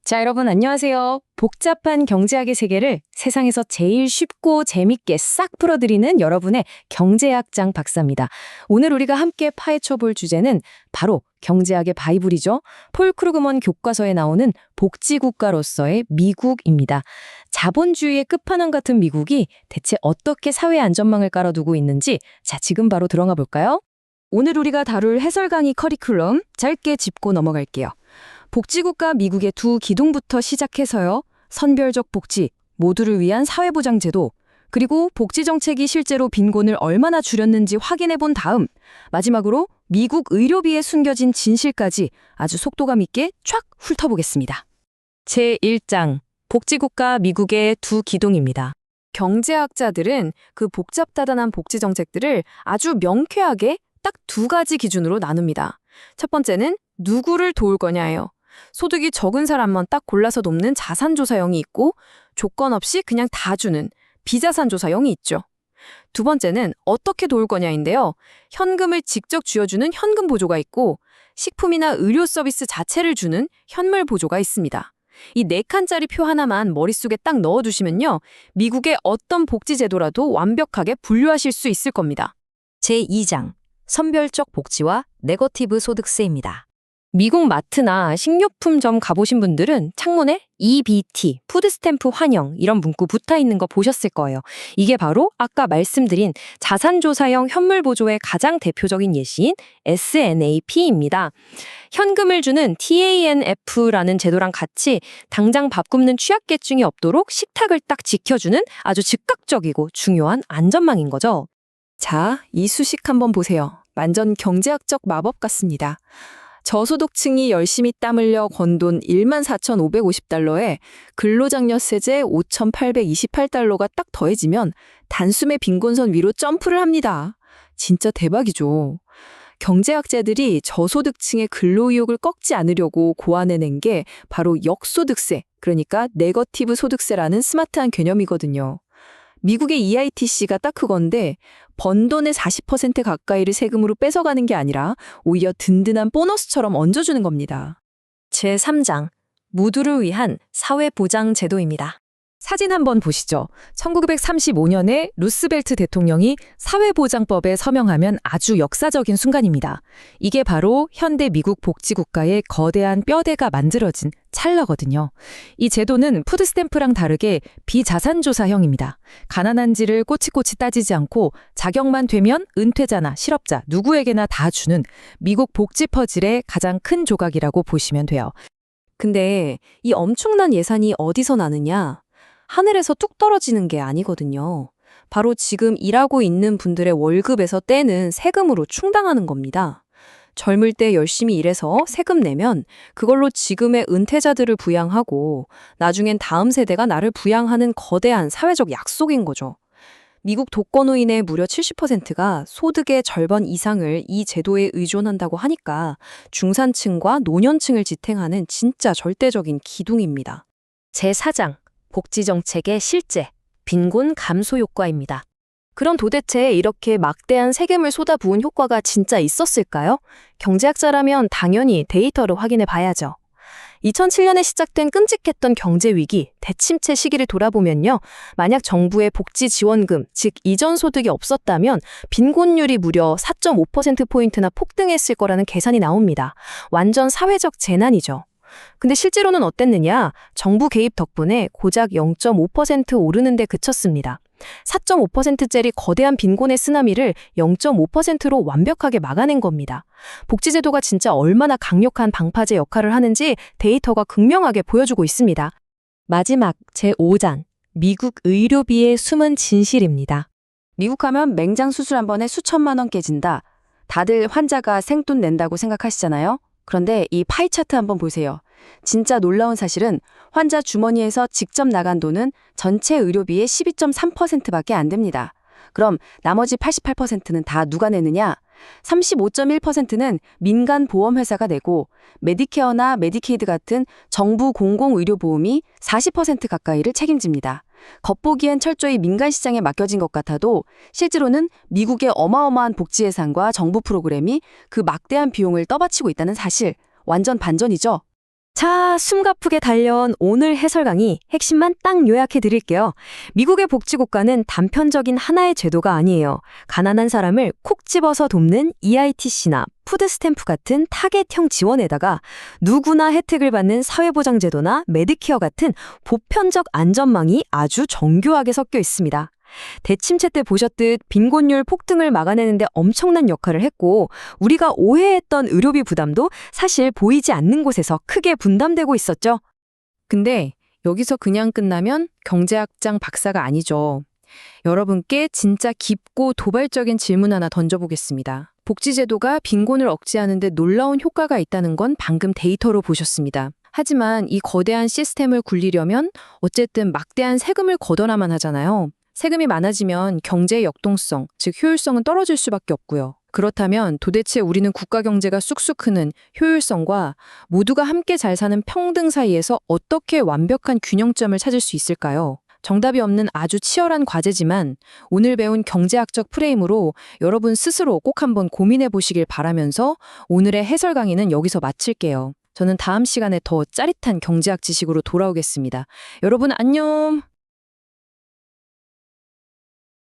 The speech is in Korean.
자, 여러분 안녕하세요. 복잡한 경제학의 세계를 세상에서 제일 쉽고 재밌게 싹 풀어드리는 여러분의 경제학장 박사입니다. 오늘 우리가 함께 파헤쳐 볼 주제는 바로 경제학의 바이블이죠. 폴 크루그먼 교과서에 나오는 복지국가로서의 미국입니다. 자본주의의 끝판왕 같은 미국이 대체 어떻게 사회 안전망을 깔아두고 있는지 자, 지금 바로 들어가 볼까요? 오늘 우리가 다룰 해설 강의 커리큘럼 짧게 짚고 넘어갈게요. 복지국가 미국의 두 기둥부터 시작해서요. 선별적 복지, 모두를 위한 사회보장제도, 그리고 복지정책이 실제로 빈곤을 얼마나 줄였는지 확인해 본 다음 마지막으로 미국 의료비에 숨겨진 진실까지 아주 속도감 있게 쫙 훑어보겠습니다. 제1장, 복지국가 미국의 두 기둥입니다. 경제학자들은 그 복잡다단한 복지정책들을 아주 명쾌하게 딱 두 가지 기준으로 나눕니다. 첫 번째는 누구를 도울 거냐예요. 소득이 적은 사람만 딱 골라서 돕는 자산조사형이 있고 조건 없이 그냥 다 주는 비자산조사형이 있죠. 두 번째는 어떻게 도울 거냐인데요. 현금을 직접 쥐어주는 현금보조가 있고 식품이나 의료 서비스 자체를 주는 현물보조가 있습니다. 이 4칸짜리 표 하나만 머릿속에 딱 넣어두시면요. 미국의 어떤 복지제도라도 완벽하게 분류하실 수 있을 겁니다. 제2장, 선별적 복지와 네거티브 소득세입니다. 미국 마트나 식료품점 가보신 분들은 창문에 EBT, 푸드스탬프 환영 이런 문구 붙어있는 거 보셨을 거예요. 이게 바로 아까 말씀드린 자산조사형 현물보조의 가장 대표적인 예시인 SNAP입니다. 현금을 주는 TANF라는 제도랑 같이 당장 밥 굶는 취약계층이 없도록 식탁을 딱 지켜주는 아주 즉각적이고 중요한 안전망인 거죠. 자, 이 수식 한번 보세요. 완전 경제학적 마법 같습니다. 저소득층이 열심히 땀 흘려 건 돈 14,550달러에 근로장려세제 5,828달러가 딱 더해지면 단숨에 빈곤선 위로 점프를 합니다. 진짜 대박이죠. 경제학자들이 저소득층의 근로의욕을 꺾지 않으려고 고안해낸 게 바로 역소득세, 그러니까 네거티브 소득세라는 스마트한 개념이거든요. 미국의 EITC가 딱 그건데 번 돈의 40% 가까이를 세금으로 뺏어가는 게 아니라 오히려 든든한 보너스처럼 얹어주는 겁니다. 제3장, 모두를 위한 사회보장제도입니다. 사진 한번 보시죠. 1935년에 루스벨트 대통령이 사회보장법에 서명하면 아주 역사적인 순간입니다. 이게 바로 현대 미국 복지국가의 거대한 뼈대가 만들어진 찰나거든요. 이 제도는 푸드스탬프랑 다르게 비자산조사형입니다. 가난한지를 꼬치꼬치 따지지 않고 자격만 되면 은퇴자나 실업자 누구에게나 다 주는 미국 복지 퍼즐의 가장 큰 조각이라고 보시면 돼요. 근데 이 엄청난 예산이 어디서 나느냐? 하늘에서 뚝 떨어지는 게 아니거든요. 바로 지금 일하고 있는 분들의 월급에서 떼는 세금으로 충당하는 겁니다. 젊을 때 열심히 일해서 세금 내면 그걸로 지금의 은퇴자들을 부양하고 나중엔 다음 세대가 나를 부양하는 거대한 사회적 약속인 거죠. 미국 독거노인의 무려 70%가 소득의 절반 이상을 이 제도에 의존한다고 하니까 중산층과 노년층을 지탱하는 진짜 절대적인 기둥입니다. 제4장, 복지정책의 실제, 빈곤 감소 효과입니다. 그럼 도대체 이렇게 막대한 세금을 쏟아부은 효과가 진짜 있었을까요? 경제학자라면 당연히 데이터로 확인해 봐야죠. 2007년에 시작된 끔찍했던 경제위기, 대침체 시기를 돌아보면요. 만약 정부의 복지지원금, 즉 이전 소득이 없었다면 빈곤율이 무려 4.5%포인트나 폭등했을 거라는 계산이 나옵니다. 완전 사회적 재난이죠. 근데 실제로는 어땠느냐? 정부 개입 덕분에 고작 0.5% 오르는 데 그쳤습니다. 4.5%짜리 거대한 빈곤의 쓰나미를 0.5%로 완벽하게 막아낸 겁니다. 복지제도가 진짜 얼마나 강력한 방파제 역할을 하는지 데이터가 극명하게 보여주고 있습니다. 마지막 제5장, 미국 의료비의 숨은 진실입니다. 미국 하면 맹장 수술 한 번에 수천만 원 깨진다. 다들 환자가 생돈 낸다고 생각하시잖아요? 그런데 이 파이 차트 한번 보세요. 진짜 놀라운 사실은 환자 주머니에서 직접 나간 돈은 전체 의료비의 12.3%밖에 안 됩니다. 그럼 나머지 88%는 다 누가 내느냐? 35.1%는 민간 보험회사가 내고 메디케어나 메디케이드 같은 정부 공공의료보험이 40% 가까이를 책임집니다. 겉보기엔 철저히 민간 시장에 맡겨진 것 같아도 실제로는 미국의 어마어마한 복지 예산과 정부 프로그램이 그 막대한 비용을 떠받치고 있다는 사실, 완전 반전이죠. 자, 숨가쁘게 달려온 오늘 해설 강의 핵심만 딱 요약해 드릴게요. 미국의 복지국가는 단편적인 하나의 제도가 아니에요. 가난한 사람을 콕 집어서 돕는 EITC나 푸드스탬프 같은 타겟형 지원에다가 누구나 혜택을 받는 사회보장제도나 메디케어 같은 보편적 안전망이 아주 정교하게 섞여 있습니다. 대침체 때 보셨듯 빈곤율 폭등을 막아내는데 엄청난 역할을 했고, 우리가 오해했던 의료비 부담도 사실 보이지 않는 곳에서 크게 분담되고 있었죠. 근데 여기서 그냥 끝나면 경제학장 박사가 아니죠. 여러분께 진짜 깊고 도발적인 질문 하나 던져보겠습니다. 복지제도가 빈곤을 억제하는데 놀라운 효과가 있다는 건 방금 데이터로 보셨습니다. 하지만 이 거대한 시스템을 굴리려면 어쨌든 막대한 세금을 걷어나만 하잖아요. 세금이 많아지면 경제의 역동성, 즉 효율성은 떨어질 수밖에 없고요. 그렇다면 도대체 우리는 국가 경제가 쑥쑥 크는 효율성과 모두가 함께 잘 사는 평등 사이에서 어떻게 완벽한 균형점을 찾을 수 있을까요? 정답이 없는 아주 치열한 과제지만 오늘 배운 경제학적 프레임으로 여러분 스스로 꼭 한번 고민해 보시길 바라면서 오늘의 해설 강의는 여기서 마칠게요. 저는 다음 시간에 더 짜릿한 경제학 지식으로 돌아오겠습니다. 여러분 안녕!